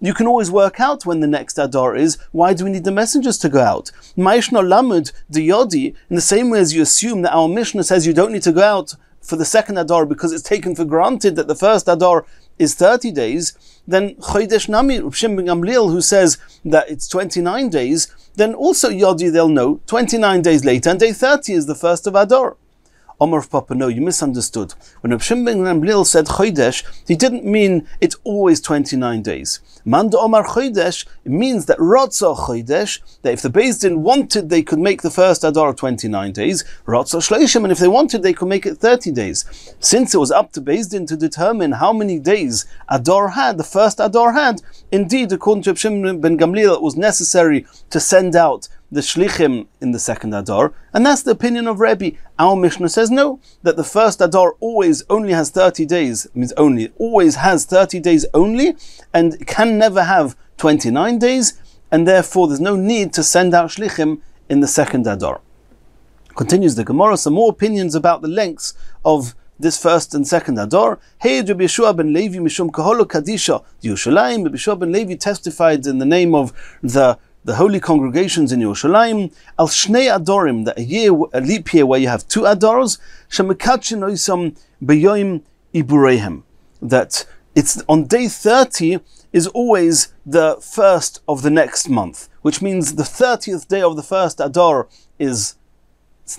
you can always work out when the next Adar is. Why do we need the messengers to go out? Ma'ishna Lamed the Yodi, in the same way as you assume that our Mishnah says you don't need to go out for the second Adar because it's taken for granted that the first Adar is 30 days, then Chodesh Nami, Reb Shimon ben Gamliel, who says that it's 29 days, then also Yodi they'll know 29 days later, and day 30 is the first of Adar. Omar of Papa, no, you misunderstood. When Reb Shimon ben Gamliel said Chodesh, he didn't mean it's always 29 days. Manda Omar Chodesh, it means that Ratzah Chodesh, that if the Beis Din wanted, they could make the first Adar 29 days. Ratzah Shloshim, and if they wanted, they could make it 30 days. Since it was up to Beis Din to determine how many days Adar had, the first Adar had, indeed, according to Reb Shimon ben Gamliel, it was necessary to send out the shlichim in the second Adar, and that's the opinion of Rabbi. Our Mishnah says no, that the first Adar always only has 30 days, means only, always has 30 days only, and can never have 29 days, and therefore there's no need to send out shlichim in the second Adar. Continues the Gemara, some more opinions about the lengths of this first and second Adar. Hey, Rabbi Yeshua ben Levi mishum kaholo kadisha Yerushalayim. Rabbi Yeshua ben Levi testified in the name of the holy congregations in Yerushalayim, al shnei adorim, that a leap year where you have 2 adars, shemekachin oisam beyoim ibureihem, that it's on day 30 is always the first of the next month, which means the 30th day of the first Adar is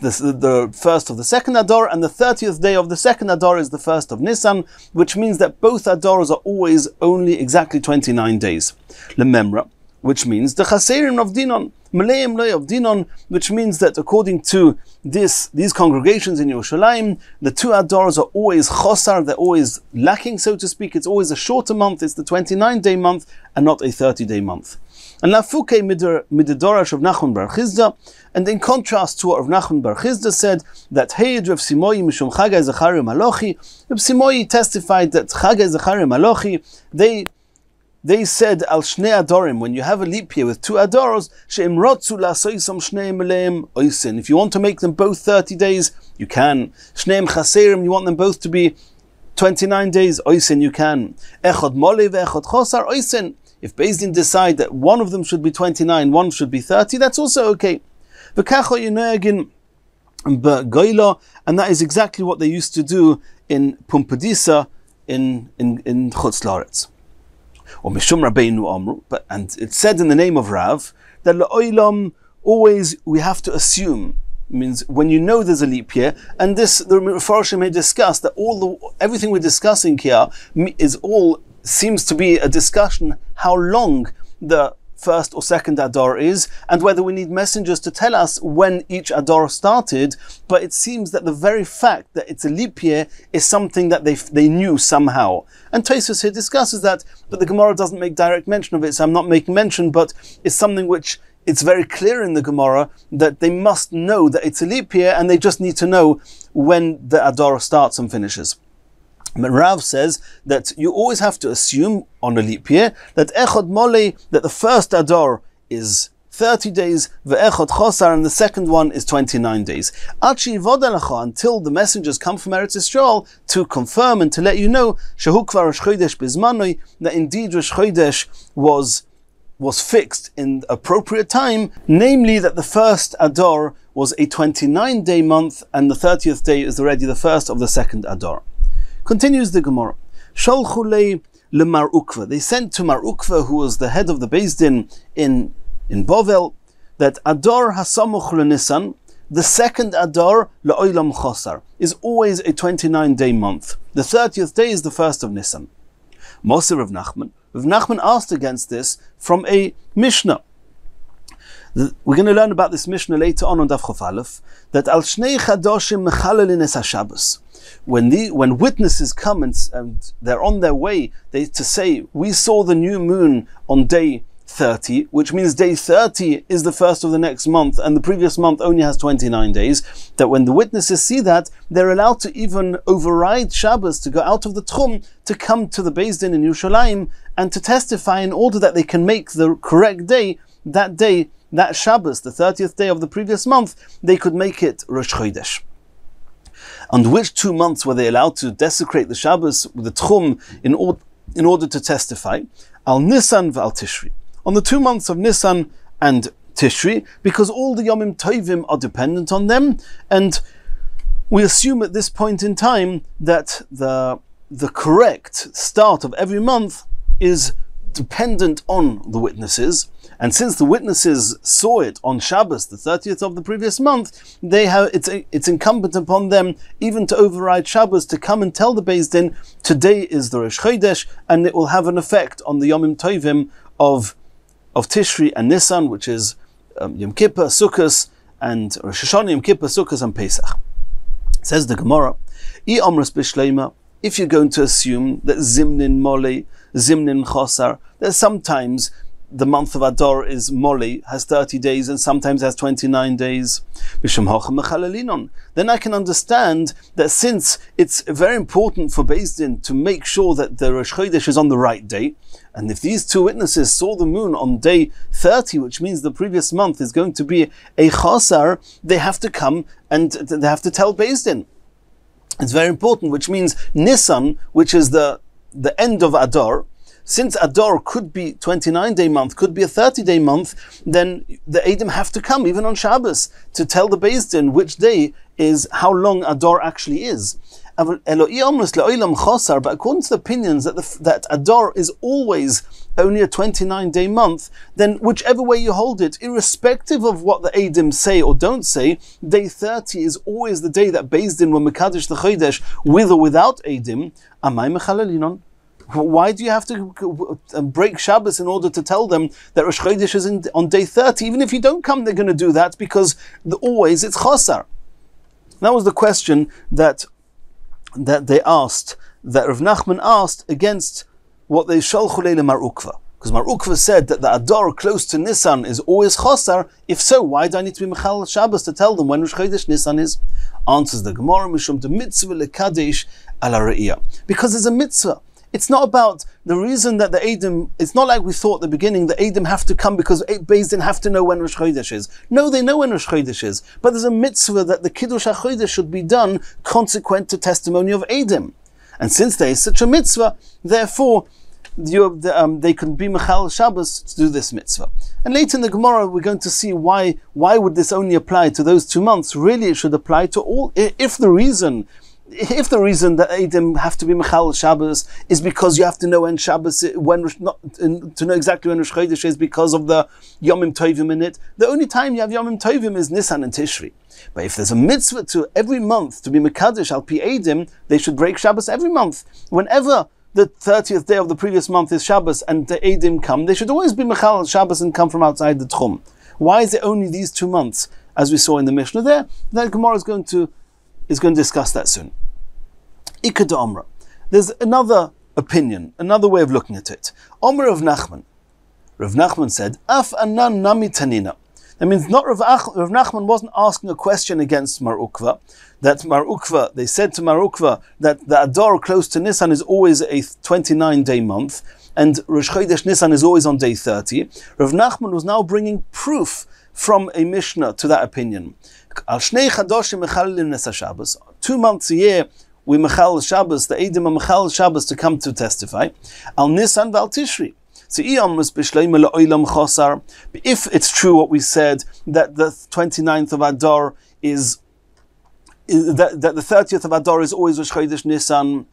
the first of the second Adar, and the 30th day of the second Adar is the first of Nisan, which means that both Adars are always only exactly 29 days. Lememra, which means the Chaserim of Dinon, Maleim Loy of Dinon, which means that according to these congregations in Yerushalayim, the 2 Adars are always Chosar, they're always lacking, so to speak. It's always a shorter month, it's the 29-day month, and not a 30-day month. And Lafuke Mididorash of Nachman bar Chizda, and in contrast to what Rav Nachman bar Chizda said, that Heid Rav Simoi Mishum Chagai Zachari Malochi, Rav Simoi testified that Chagai Zachari Malochi, they said al shnei adorim, when you have a leap year with 2 adars, she'im rotzu la'soisam shnei meleim oisin. If you want to make them both 30 days, you can. Shneim chaserim, you want them both to be 29 days, oisin, you can. Echad mole ve'echad chosar, oisin. If Beis Din decide that one of them should be 29, one should be 30, that's also okay. V'kacho yinegin b'goyla, and that is exactly what they used to do in Pumpadisa in Chutz La'aretz. Or Mishum Rabbeinu Amru, and it's said in the name of Rav that La'olam, always we have to assume, means when you know there's a leap year, and this the Mefarshim may discuss that everything we're discussing here seems to be a discussion how long the first or second Adar is, and whether we need messengers to tell us when each Adar started. But it seems that the very fact that it's a leap year is something that they knew somehow. And Tosfos here discusses that, but the Gemara doesn't make direct mention of it, so I'm not making mention, but it's something which it's very clear in the Gemara that they must know that it's a leap year, and they just need to know when the Adar starts and finishes. But Rav says that you always have to assume on a leap year that Echad Mole, that the first Adar is 30 days, Ve'echad Chosar, and the second one is 29 days. Achi Vodalacha, until the messengers come from Eretz Yisrael to confirm and to let you know, Shehu Kvar Rosh Chodesh Bizmanoi, that indeed Rosh Chodesh was fixed in appropriate time, namely that the first Adar was a 29-day month, and the 30th day is already the first of the second Adar. Continues the Gemara. Sholchulei leMar Ukva. They sent to Mar Ukva, who was the head of the Beis Din in Bovel, that Adar hasamuch leNisan, the second Adar leOilam Chosar, is always a 29-day month. The 30th day is the first of Nisan. Moser of Nachman. Rav Nachman asked against this from a Mishnah. We're going to learn about this Mishnah later on Daf Chof Aleph, that al shnei chadoshim mechalelin es haShabbos. When witnesses come and they're on their way to say, we saw the new moon on day 30, which means day 30 is the first of the next month, and the previous month only has 29 days, that when the witnesses see that, they're allowed to even override Shabbos, to go out of the Tchum, to come to the Beis Din in Yerushalayim, and to testify in order that they can make the correct day, that Shabbos, the 30th day of the previous month, they could make it Rosh Chodesh. On which 2 months were they allowed to desecrate the Shabbos with the Tchum in order to testify? Al Nisan v'al Tishri. On the 2 months of Nisan and Tishri, because all the Yomim Tovim are dependent on them, and we assume at this point in time that the correct start of every month is dependent on the witnesses, and since the witnesses saw it on Shabbos, the 30th of the previous month, it's incumbent upon them even to override Shabbos to come and tell the Beis Din today is the Rosh Chodesh, and it will have an effect on the Yomim Tovim of Tishri and Nisan, which is Yom Kippur, Sukkot, and Rosh Hashanah, Yom Kippur, Sukkot, and Pesach. Says the Gemara, if you're going to assume that Zimnin Moli, Zimnin Chosar, that sometimes the month of Adar is Moli, has 30 days, and sometimes has 29 days, then I can understand that since it's very important for Beis Din to make sure that the Rosh Chodesh is on the right day, and if these two witnesses saw the moon on day 30, which means the previous month is going to be a Chosar, they have to come and they have to tell Beis Din. It's very important, which means Nisan, which is the end of Adar. Since Adar could be 29-day month, could be a 30-day month, then the Eidim have to come, even on Shabbos, to tell the Beis Din which day is, how long Adar actually is. But according to the opinions that Adar is always only a 29-day month, then whichever way you hold it, irrespective of what the Eidim say or don't say, day 30 is always the day that Beis Din were Mekadesh the Chodesh with or without Eidim. Amay mechalelinon? Why do you have to break Shabbos in order to tell them that Rosh Chodesh is on day 30? Even if you don't come, they're going to do that because always it's Chosar. That was the question that they asked, that Rav Nachman asked against what they Shalchu Leile Mar Ukva. Because Mar Ukva said that the Adar close to Nisan is always Chosar. If so, why do I need to be Mechal Shabbos to tell them when Rosh Chodesh Nisan is? Answers the Gemara, Mishum de mitzvah lekadesh ala re'iyah. Because there's a mitzvah. It's not about the reason that the Eidim, it's not like we thought at the beginning, the Eidim have to come because Beis Din have to know when Rosh Chodesh is. No, they know when Rosh Chodesh is. But there's a mitzvah that the Kiddush HaChodesh should be done consequent to testimony of Eidim. And since there is such a mitzvah, therefore, they can be Mechal Shabbos to do this mitzvah. And later in the Gemara, we're going to see why would this only apply to those 2 months. Really, it should apply to all. If the reason that Eidim have to be Mechal Shabbos is because you have to know when Shabbos, to know exactly when Rosh Chodesh is because of the Yomim Tovim in it, the only time you have Yomim Tovim is Nisan and Tishri. But if there's a mitzvah to every month to be Mekadesh al Pi Eidim, they should break Shabbos every month. Whenever the 30th day of the previous month is Shabbos and the Eidim come, they should always be Mechal Shabbos and come from outside the Tchum. Why is it only these 2 months, as we saw in the Mishnah there? That Gemara is going to discuss that soon. Ikad Omra. There's another opinion, another way of looking at it. Omra of Nachman. Rav Nachman said, Af anan nami tanina. That means not Rav Nachman wasn't asking a question against Mar Ukva. They said to Mar Ukva that the Adar close to Nisan is always a 29-day month, and Rosh Chodesh Nisan is always on day 30. Rav Nachman was now bringing proof from a Mishnah to that opinion. Al shnei chadoshim mechalim nesa Shabbos. 2 months a year we mechal Shabbos, the Eidim are mechal Shabbos to come to testify. Al Nisan v'al Tishri. So if it's true what we said, that the 29th of Adar is that the 30th of Adar is always Rosh Chodesh Nisan,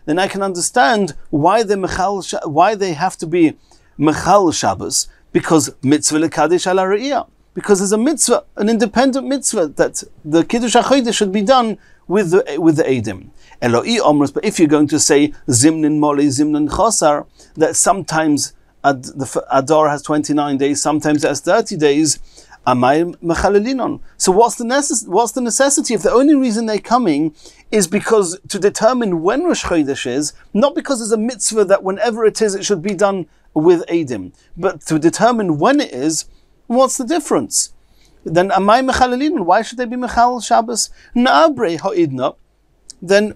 then I can understand why they have to be mechal Shabbos, because mitzvah lekadesh ala re'iyah. Because there's a mitzvah, an independent mitzvah, that the Kiddush HaChodesh should be done with the Eidim. Eloi Omros, but if you're going to say Zimnin Moli, Zimnin Chosar, that sometimes the Adar has 29 days, sometimes it has 30 days, Amay Mechalelinon. So what's the necessity if the only reason they're coming is because to determine when Rosh Chodesh is, not because there's a mitzvah that whenever it is, it should be done with Eidim, but to determine when it is, what's the difference? Then Amay Mechalelinon, why should they be Mechal Shabbos? Na'abrei ha'idna. Then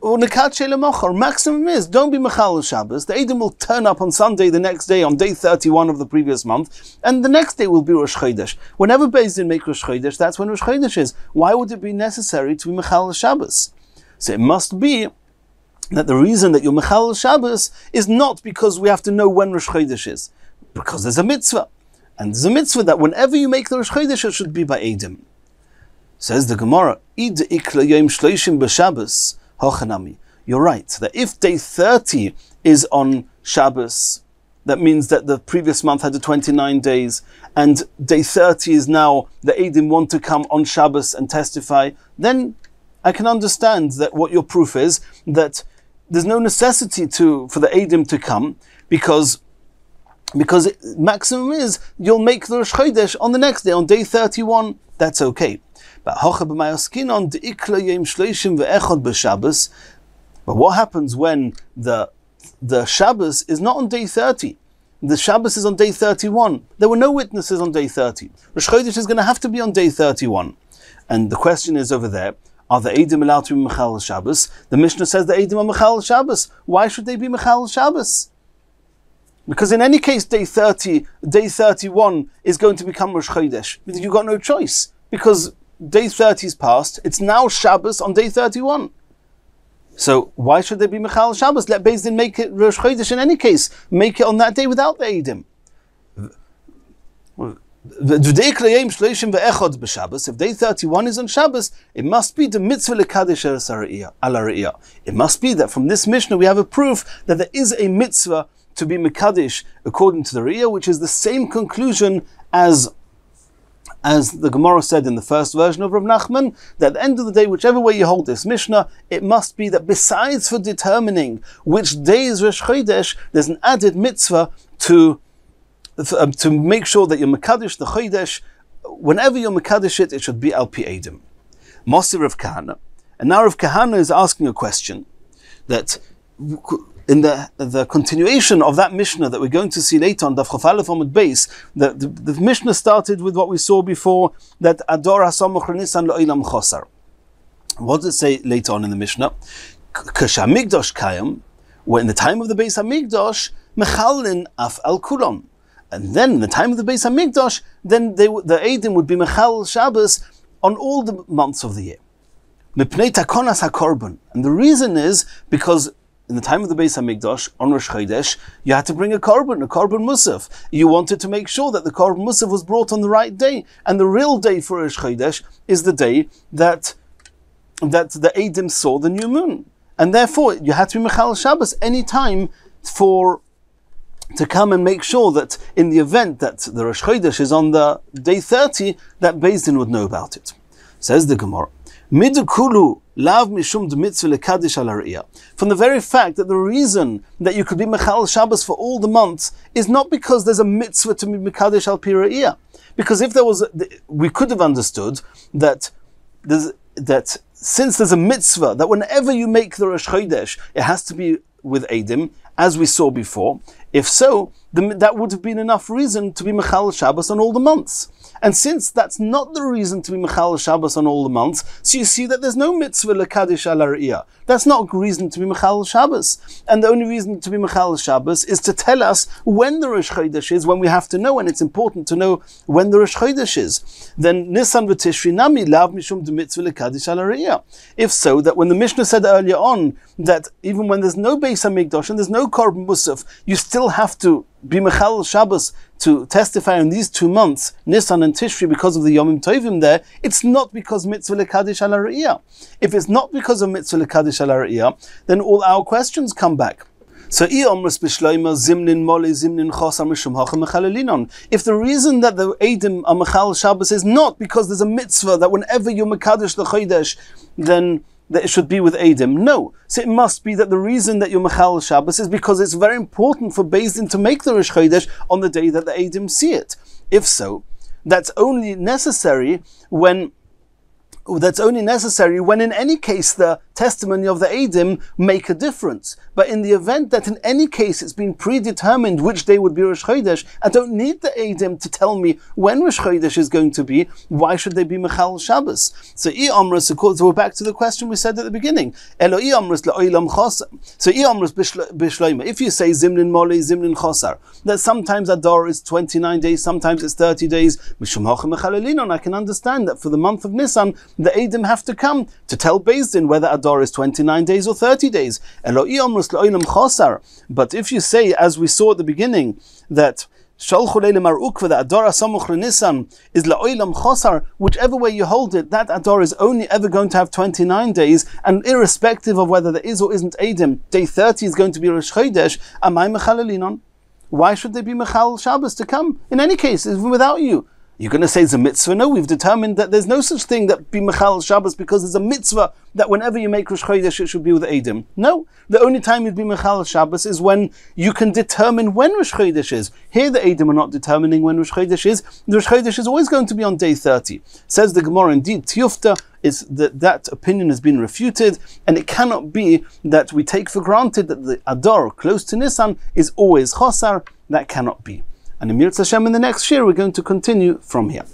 maximum is don't be Mechal Shabbos. The Eidim will turn up on Sunday the next day, on day 31 of the previous month, and the next day will be Rosh Chodesh. Whenever Beis Din make Rosh Chodesh, that's when Rosh Chodesh is. Why would it be necessary to be Mechal Shabbos? So it must be that the reason that you're Mechal Shabbos is not because we have to know when Rosh Chodesh is, because there's a mitzvah. And there's a mitzvah that whenever you make the Rosh Chodesh, it should be by Eidim. Says the Gemara, Id ikla yom shloishim b'Shabbos hochanami. You're right, that if day 30 is on Shabbos, that means that the previous month had the 29 days, and day 30 is now the Eidim want to come on Shabbos and testify, then I can understand that what your proof is, that there's no necessity for the Eidim to come, because maximum is you'll make the Rosh Chodesh on the next day, on day 31. That's okay. But what happens when the Shabbos is not on day 30? The Shabbos is on day 31. There were no witnesses on day 30. Rosh Chodesh is going to have to be on day 31. And the question is over there, are the Eidim allowed to be Mechal Shabbos? The Mishnah says the Eidim are Mechal Shabbos. Why should they be Mechal Shabbos? Because in any case, day 31 is going to become Rosh Chodesh. You've got no choice. Because day 30 is passed, it's now Shabbos on day 31. So why should there be Mechal Shabbos? Let Beis Din make it Rosh Chodesh in any case. Make it on that day without the Eidim. If day 31 is on Shabbos, it must be the mitzvah lekadesh ala re'iyah. It must be that from this Mishnah we have a proof that there is a mitzvah to be mekadesh according to the re'iyah, which is the same conclusion as the Gemara said in the first version of Rav Nachman, that at the end of the day, whichever way you hold this Mishnah, it must be that besides for determining which day is Rosh Chodesh, there's an added mitzvah to make sure that you're Mekadesh the Chodesh. Whenever you're Mekadesh it should be Al Pi Eidim. Mosi Rav Kahana. And now Rav Kahana is asking a question that in the continuation of that Mishnah that we're going to see later on Daf Chaf Aleph Amud Beis, the Mishnah started with what we saw before, that Ador HaSamuch LeNisan Lo'ilam Chosar. What does it say later on in the Mishnah? Kasha Migdosh Kayam, when in the time of the Beis HaMikdash, Mechalin Af Al Kulon. And then in the time of the Beis HaMikdash, then the Eidim would be Mechal Shabbos on all the months of the year. Mipnei Takonas HaKorban. And the reason is because in the time of the Beis HaMikdash, on Rosh Chodesh, you had to bring a korban musaf. You wanted to make sure that the korban musaf was brought on the right day. And the real day for Rosh Chodesh is the day that the Eidim saw the new moon. And therefore, you had to be Mechal Shabbos any time to come and make sure that in the event that the Rosh Chodesh is on the day 30, that Beis Din would know about it. Says the Gemara, Midukulu lav mishum d'mitzvah lekadesh ala re'iyah. From the very fact that the reason that you could be Mechal Shabbos for all the months is not because there's a mitzvah to be Mekadesh al pi re'iyah. Because if there was, we could have understood that since there's a mitzvah that whenever you make the Rosh Chodesh, it has to be with Eidim, as we saw before. If so, that would have been enough reason to be Mechal Shabbos on all the months. And since that's not the reason to be Mechal Shabbos on all the months, so you see that there's no mitzvah lekadesh ala re'iyah. That's not a reason to be Mechal Shabbos. And the only reason to be Mechal Shabbos is to tell us when the Rosh Chodesh is, when we have to know, and it's important to know when the Rosh Chodesh is. Then Nisan v'Tishri nami lav mishum de mitzvah lekadesh ala re'iyah. If so, that when the Mishnah said earlier on that even when there's no Beis HaMikdash and there's no korban musaf, you still have to be Mechal Shabbos to testify in these 2 months, Nisan and Tishri, because of the Yomim Tovim there. It's not because mitzvah lekadesh ala re'iyah. If it's not because of mitzvah lekadesh ala re'iyah, then all our questions come back. So, if the reason that the Eidim are Mechal Shabbos is not because there's a mitzvah that whenever you Mekadesh the Chodesh, then that it should be with Eidim. No. So it must be that the reason that you're Mechal Shabbos is because it's very important for Beis Din to make the Rosh Chodesh on the day that the Eidim see it. If so, that's only necessary when in any case the testimony of the Eidim make a difference. But in the event that in any case it's been predetermined which day would be Rosh Chodesh, I don't need the Eidim to tell me when Rosh Chodesh is going to be. Why should they be Mechal Shabbos? So we're back to the question we said at the beginning. So if you say Zimnin Moli, Zimnin Chosar, that sometimes Adar is 29 days, sometimes it's 30 days, I can understand that for the month of Nisan, the Eidim have to come to tell Beis Din whether Adar is 29 days or 30 days. But if you say, as we saw at the beginning, that The Adar Samuch Nisan is la'olam chosar. Whichever way you hold it, that Adar is only ever going to have 29 days, and irrespective of whether there is or isn't Eidim, day 30 is going to be Rosh Chodesh. Amay mechalelinon. Why should they be mechal Shabbos to come? In any case, even without you. You're going to say it's a mitzvah? No, we've determined that there's no such thing that be mechal Shabbos because there's a mitzvah that whenever you make Rosh Chodesh it should be with Eidim. No, the only time you'd be mechal Shabbos is when you can determine when Rosh Chodesh is. Here the Eidim are not determining when Rosh Chodesh is. The Rosh Chodesh is always going to be on day 30. Says the Gemara, indeed, Tiyufta is that opinion has been refuted, and it cannot be that we take for granted that the Adar close to Nisan is always Chosar. That cannot be. And in Mirz Hashem in the next year, we're going to continue from here.